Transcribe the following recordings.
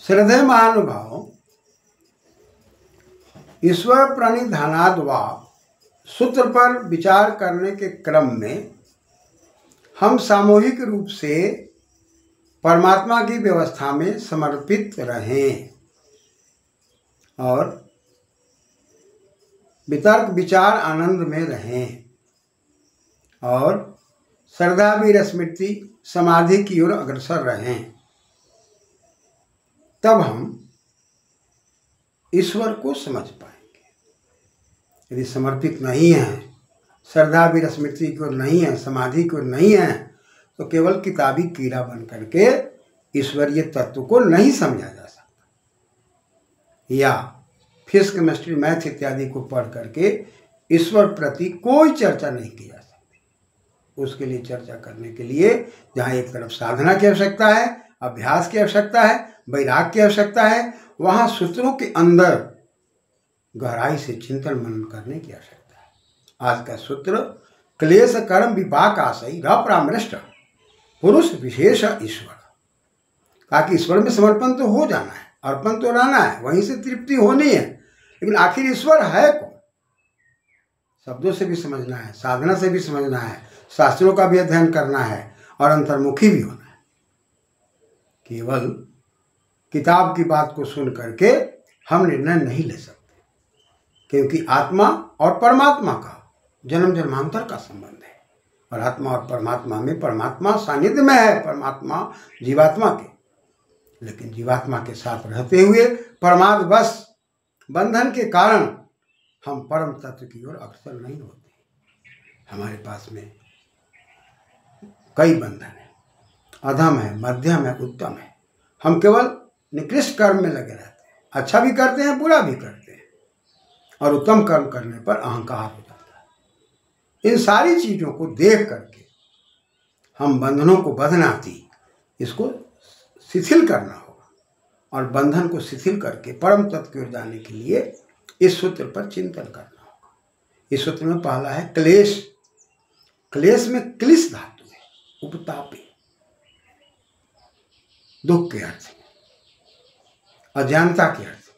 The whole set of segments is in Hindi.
श्रद्धेय महानुभाव, ईश्वर प्रणिधानाद वा सूत्र पर विचार करने के क्रम में हम सामूहिक रूप से परमात्मा की व्यवस्था में समर्पित रहें और वितर्क विचार आनंद में रहें और श्रद्धा वीर स्मृति समाधि की ओर अग्रसर रहें। तब हम ईश्वर को समझ पाएंगे। यदि समर्पित नहीं है, श्रद्धा वीर स्मृति की ओर नहीं है, समाधि की ओर नहीं है, तो केवल किताबी कीड़ा बन करके ईश्वरीय तत्व को नहीं समझा जा सकता, या फिजिक्स केमिस्ट्री मैथ इत्यादि को पढ़ करके ईश्वर प्रति कोई चर्चा नहीं की जा सकती। उसके लिए चर्चा करने के लिए जहाँ एक तरफ साधना की आवश्यकता है, अभ्यास की आवश्यकता है, वैराग्य की आवश्यकता है, वहाँ सूत्रों के अंदर गहराई से चिंतन मनन करने की आवश्यकता है। आज का सूत्र क्लेश कर्म विपाक आशय रपरामृष्ट पुरुष विशेष ईश्वर। कहा कि ईश्वर में समर्पण तो हो जाना है, अर्पण तो रहना है, वहीं से तृप्ति होनी है, लेकिन आखिर ईश्वर है कौन? शब्दों से भी समझना है, साधना से भी समझना है, शास्त्रों का भी अध्ययन करना है और अंतर्मुखी भी होना है। केवल किताब की बात को सुन करके हम निर्णय नहीं ले सकते, क्योंकि आत्मा और परमात्मा का जन्म जन्मांतर का संबंध है और आत्मा और परमात्मा में परमात्मा सानिध्य में है, परमात्मा जीवात्मा के, लेकिन जीवात्मा के साथ रहते हुए परमार्थवश बंधन के कारण हम परम तत्व की ओर अग्रसर नहीं होते। हमारे पास में कई बंधन है, अधम है, मध्यम है, उत्तम है। हम केवल निकृष्ट कर्म में लगे रहते हैं, अच्छा भी करते हैं, बुरा भी करते हैं, और उत्तम कर्म करने पर अहंकार हो जाता है। इन सारी चीज़ों को देख करके हम बंधनों को बदनाती इसको शिथिल करना होगा, और बंधन को शिथिल करके परम तत्व की ओर जाने के लिए इस सूत्र पर चिंतन करना होगा। इस सूत्र में पहला है क्लेश। क्लेश में क्लिश धातु है, उपतापे, दुख के अर्थ में, अज्ञानता के अर्थ में,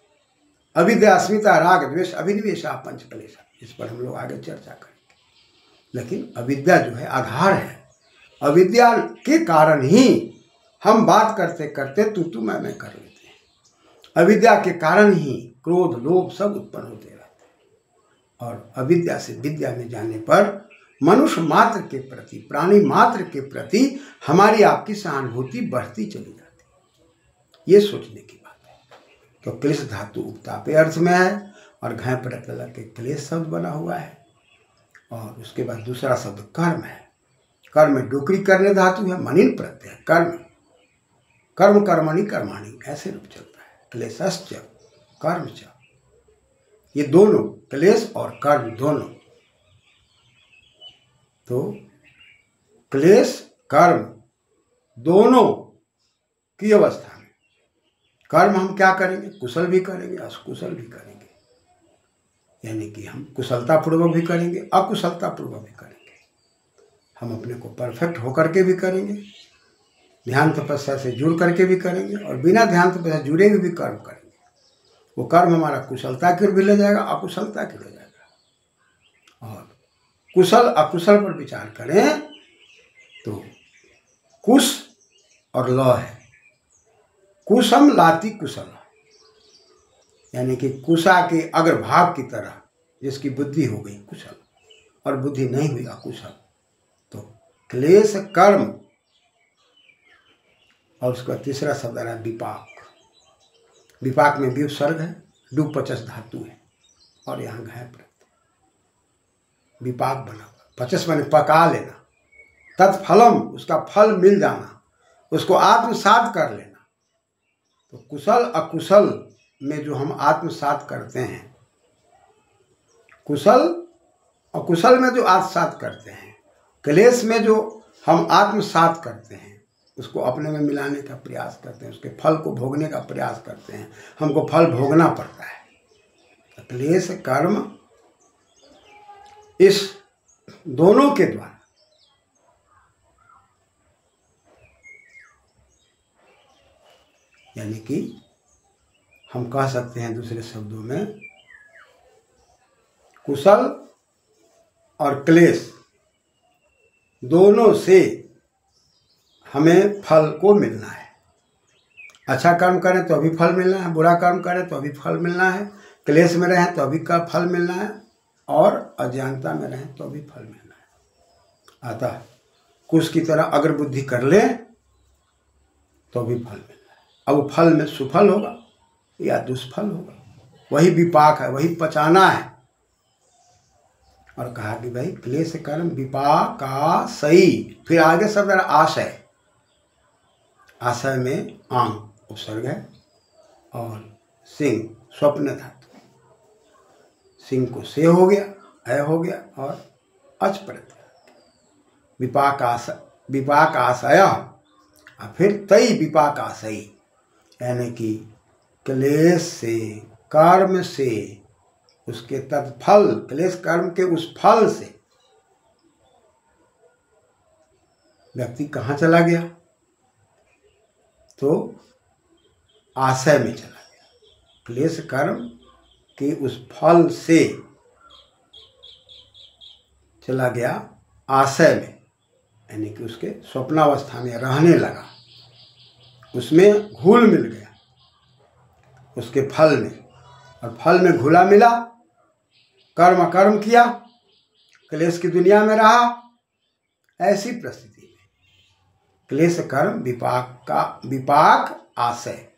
अविद्या अस्मिता राग द्वेष अभिनिवेशा पंच क्लेश। इस पर हम लोग आगे चर्चा करेंगे। लेकिन अविद्या जो है आधार है, अविद्या के कारण ही हम बात करते करते तू मैं कर लेते हैं। अविद्या के कारण ही क्रोध लोभ सब उत्पन्न होते रहते हैं, और अविद्या से विद्या में जाने पर मनुष्य मात्र के प्रति, प्राणी मात्र के प्रति हमारी आपकी सहानुभूति बढ़ती चली जाती है। ये सोचने की बात है। तो क्लेश धातु उपतापे अर्थ में है और घय प्रत्यय लगा के क्लेश शब्द बना हुआ है। और उसके बाद दूसरा शब्द कर्म है। कर्म में डोकरी करने धातु है, मनिन प्रत्यय कर्म, कर्म कर्मणि कर्माणि ऐसे रूप चलता है। क्लेशश्च कर्म च, ये दोनों क्लेश और कर्म दोनों। तो क्लेश कर्म दोनों की अवस्था में कर्म हम क्या करेंगे? कुशल भी करेंगे, अकुशल भी करेंगे, यानी कि हम कुशलता पूर्वक भी करेंगे, अकुशलता पूर्वक भी करेंगे। हम अपने को परफेक्ट होकर के भी करेंगे, ध्यान तपस्या से जुड़ करके भी करेंगे, और बिना ध्यान तपस्या जुड़े भी कर्म करेंगे। वो कर्म हमारा कुशलता की ओर भी ले जाएगा, अकुशलता की ओर ले जाएगा। और कुशल अकुशल पर विचार करें तो कुश और ल है, कुशम लाति कुशल, यानी कि कुशा के अग्रभाग की तरह जिसकी बुद्धि हो गई कुशल और बुद्धि नहीं हुई अकुशल। तो क्लेश कर्म, और उसका तीसरा शब्द आ रहा है विपाक। विपाक में भी उपसर्ग है, डूब पचस धातु है, और यहाँ घय प्रत्यय, विपाक बना हुआ। पचस माने पका लेना, तत्फलम उसका फल मिल जाना, उसको आत्मसात कर लेना। तो कुशल अकुशल में जो हम आत्मसात करते हैं, कुशल अकुशल में जो आत्मसात करते हैं, क्लेश में जो हम आत्मसात करते हैं, उसको अपने में मिलाने का प्रयास करते हैं, उसके फल को भोगने का प्रयास करते हैं, हमको फल भोगना पड़ता है। क्लेश कर्म इस दोनों के द्वारा यानी कि हम कह सकते हैं दूसरे शब्दों में, कुशल और क्लेश दोनों से हमें फल को मिलना है। अच्छा कर्म करें तो अभी फल मिलना है, बुरा कर्म करें तो अभी फल मिलना है, क्लेश में रहें तो अभी का फल मिलना है, और अज्ञानता में रहें तो अभी फल मिलना है। अतः कुश की तरह अगर बुद्धि कर ले तो भी फल मिलना है। अब फल में सुफल होगा या दुष्फल होगा, वही विपाक है, वही पचाना है। और कहा कि भाई क्लेश कर्म विपाकाशयी। फिर आगे शब्द आशय, आशय में आंग उपसर्ग है और सिंह स्वप्न धातु, सिंह को से हो गया, अय हो गया और अच प्रत्यय, विपाकाशय और फिर तई विपाकाशयी, यानी कि क्लेश से, कर्म से, उसके तत्फल, क्लेश कर्म के उस फल से व्यक्ति कहाँ चला गया? तो आशय में चला गया। क्लेश कर्म के उस फल से चला गया आशय में, यानी कि उसके स्वप्नावस्था में रहने लगा, उसमें घुल मिल गया उसके फल में, और फल में घुला मिला, कर्म अकर्म किया, क्लेश की दुनिया में रहा। ऐसी परिस्थिति में क्लेश कर्म विपाक आशय,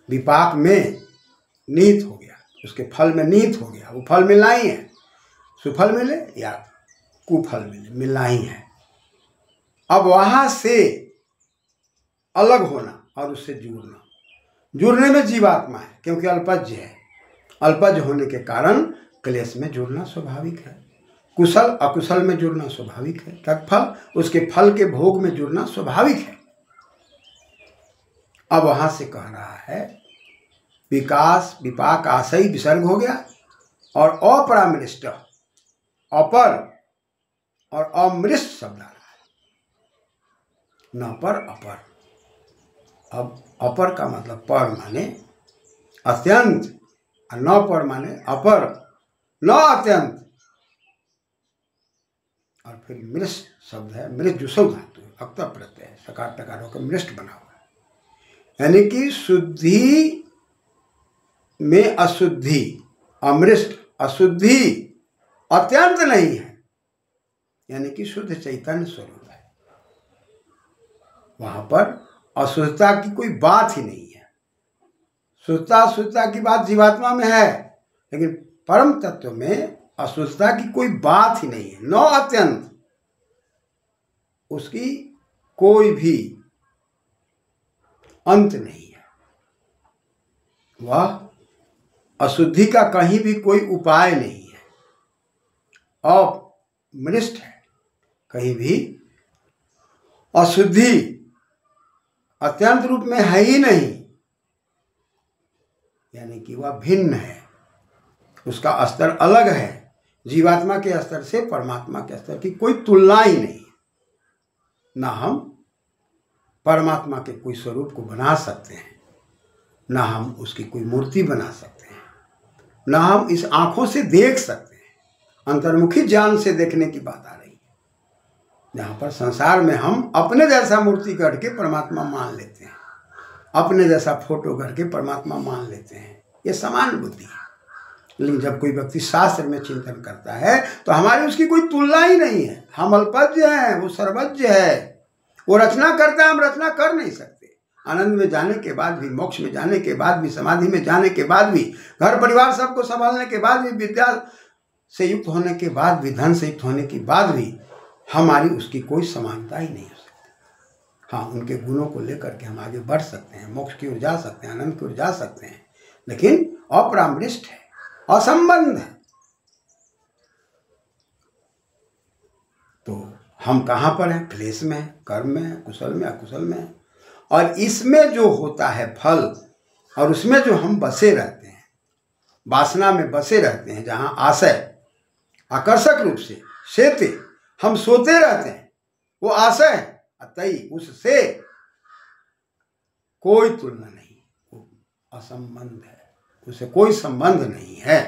विपाक में नीत हो गया, उसके फल में नीत हो गया। वो फल मिलना ही है, सुफल मिले या कुफल मिले, मिलना ही है। अब वहां से अलग होना और उससे जुड़ना, जुड़ने में जीवात्मा है, क्योंकि अल्पज्य है। अल्पज्य होने के कारण क्लेश में जुड़ना स्वाभाविक है, कुशल अकुशल में जुड़ना स्वाभाविक है, तत्फल उसके फल के भोग में जुड़ना स्वाभाविक है। अब वहां से कह रहा है विकास विपाक आशय विसर्ग हो गया, और अपरामृष्ट, अपर और अमृष्ट शब्द आ रहा है, न पर अपर। अब अपर का मतलब पर माने अत्यंत, और न पर माने अपर न अत्यंत। और फिर मृष्ट शब्द है, मृष्ट जुसव धातु, अक्त प्रत्यय है, सकार टकार होकर मृष्ट बना हुआ है, यानी कि शुद्धि में अशुद्धि, अमृष्ट अशुद्धि अत्यंत नहीं है, यानी कि शुद्ध चैतन्य स्वरूप है। वहां पर अशुद्धता की कोई बात ही नहीं है। शुद्धता की बात जीवात्मा में है, लेकिन परम तत्व में अशुद्धता की कोई बात ही नहीं है। न अत्यंत, उसकी कोई भी अंत नहीं है। वह अशुद्धि का कहीं भी कोई उपाय नहीं है, अमृष्ट है, कहीं भी अशुद्धि अत्यंत रूप में है ही नहीं, यानी कि वह भिन्न है, उसका स्तर अलग है। जीवात्मा के स्तर से परमात्मा के स्तर की कोई तुलना ही नहीं है। ना हम परमात्मा के कोई स्वरूप को बना सकते हैं, ना हम उसकी कोई मूर्ति बना सकते हैं, ना हम इस आंखों से देख सकते हैं। अंतर्मुखी ज्ञान से देखने की बात आ रही है, जहाँ पर संसार में हम अपने जैसा मूर्ति गढ़ के परमात्मा मान लेते हैं, अपने जैसा फोटो गढ़ के परमात्मा मान लेते हैं। ये समान बुद्धि है। लेकिन जब कोई व्यक्ति शास्त्र में चिंतन करता है तो हमारी उसकी कोई तुलना ही नहीं है। हम अल्पज्य हैं, वो सर्वज्ञ है। वो रचना करता है, हम रचना कर नहीं सकते। आनंद में जाने के बाद भी, मोक्ष में जाने के बाद भी, समाधि में जाने के बाद भी, घर परिवार सबको संभालने के बाद भी, विद्या से युक्त होने के बाद भी, धन से युक्त होने के बाद भी हमारी उसकी कोई समानता ही नहीं हो सकती। हाँ, उनके गुणों को लेकर के हम आगे बढ़ सकते हैं, मोक्ष की ओर जा सकते हैं, आनंद की ओर जा सकते हैं, लेकिन अपरामृष्ट है, असंबंध है। तो हम कहाँ पर हैं? क्लेश में, कर्म में, कुशल में, अकुशल में। और इसमें जो होता है फल, और उसमें जो हम बसे रहते हैं, वासना में बसे रहते हैं, जहाँ आशय आकर्षक रूप से सेते हम सोते रहते हैं, वो आशय है। अतई उससे कोई तुलना नहीं, असंबंध है, उसे कोई संबंध नहीं है।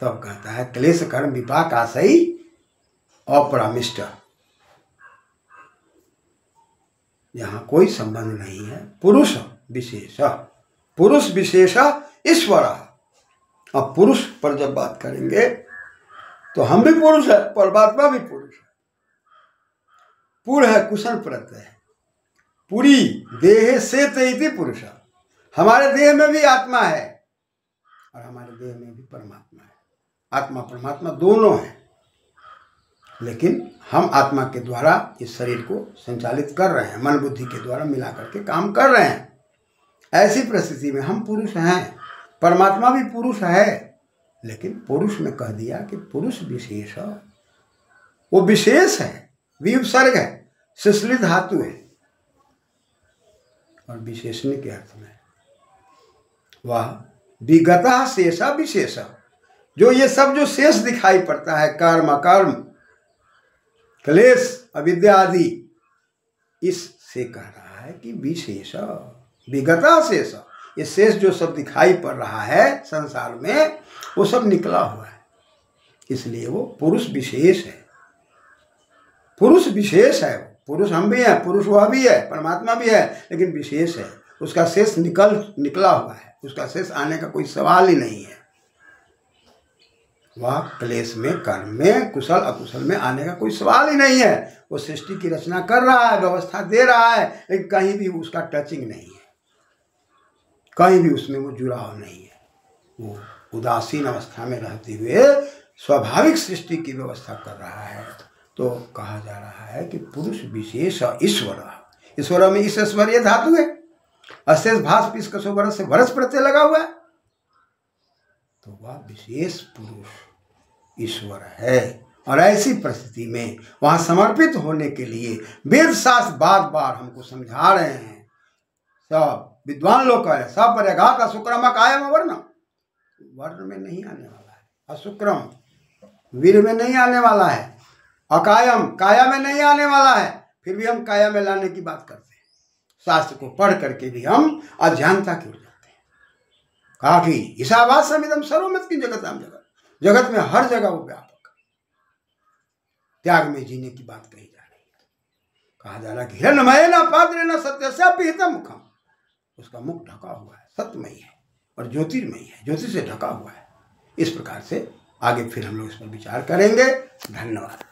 तब कहता है क्लेश कर्म विपाक आशय अपरामिष्ट, यहाँ कोई संबंध नहीं है। पुरुष विशेष, पुरुष विशेष ईश्वर। अब पुरुष पर जब बात करेंगे तो हम भी पुरुष है, परमात्मा भी पुरुष है। पुर है कुशल प्रत्यय, पूरी देह से तेति पुरुष, हमारे देह में भी आत्मा है और हमारे देह में भी परमात्मा है। आत्मा परमात्मा दोनों है, लेकिन हम आत्मा के द्वारा इस शरीर को संचालित कर रहे हैं, मन बुद्धि के द्वारा मिला करके काम कर रहे हैं। ऐसी परिस्थिति में हम पुरुष हैं, परमात्मा भी पुरुष है, लेकिन पुरुष में कह दिया कि पुरुष विशेष, वो विशेष है, विसर्ग है, शिशली धातु है और विशेषण के अर्थ में वह विगता शेषा विशेष, जो ये सब जो शेष दिखाई पड़ता है, कर्म अकर्म क्लेश अविद्या आदि, इससे कह रहा है कि विशेष विगता शेष, ये शेष जो सब दिखाई पड़ रहा है संसार में वो सब निकला हुआ है, इसलिए वो पुरुष विशेष है। पुरुष विशेष है, पुरुष हम भी हैं, पुरुष वह भी है, परमात्मा भी है, लेकिन विशेष है, उसका शेष निकला हुआ है, उसका शेष आने का कोई सवाल ही नहीं है। वह क्लेश में कर्म में कुशल अकुशल में आने का कोई सवाल ही नहीं है। वो सृष्टि की रचना कर रहा है, व्यवस्था दे रहा है, लेकिन कहीं भी उसका टचिंग नहीं है, कहीं भी उसमें वो जुड़ाव नहीं है। वो उदासीन अवस्था में रहते हुए स्वाभाविक सृष्टि की व्यवस्था कर रहा है। तो कहा जा रहा है कि पुरुष विशेष ईश्वर, ईश्वर में इस ऐश्वर्य धातु है, अशेष भास पिस कसो वर्ष से वर्ष प्रत्यय लगा हुआ है, तो वह विशेष पुरुष ईश्वर है। और ऐसी परिस्थिति में वहां समर्पित होने के लिए वेद शास्त्र बार बार हमको समझा रहे हैं। सब विद्वान लोग कह रहे हैं सपर्यघात अशुक्रम कायम वर्ण, वर्ण में नहीं आने वाला है, अशुक्रम वीर में नहीं आने वाला है, अकायम काया में नहीं आने वाला है, फिर भी हम काया में लाने की बात करते हैं। शास्त्र को पढ़ करके भी हम अज्ञानता की ओर जाते हैं। कहा कि ईशावास समिदम सर्वमत की जगत जगत, जगत में हर जगह वो व्यापक त्याग में जीने की बात कही जा रही है। कहा जा रहा है कि हिरण्मय न पात्र न सत्य से पिहित मुखम, उसका मुख ढका हुआ है, सत्यमयी है और ज्योतिर्मयी है, ज्योति से ढका हुआ है। इस प्रकार से आगे फिर हम लोग इस पर विचार करेंगे। धन्यवाद।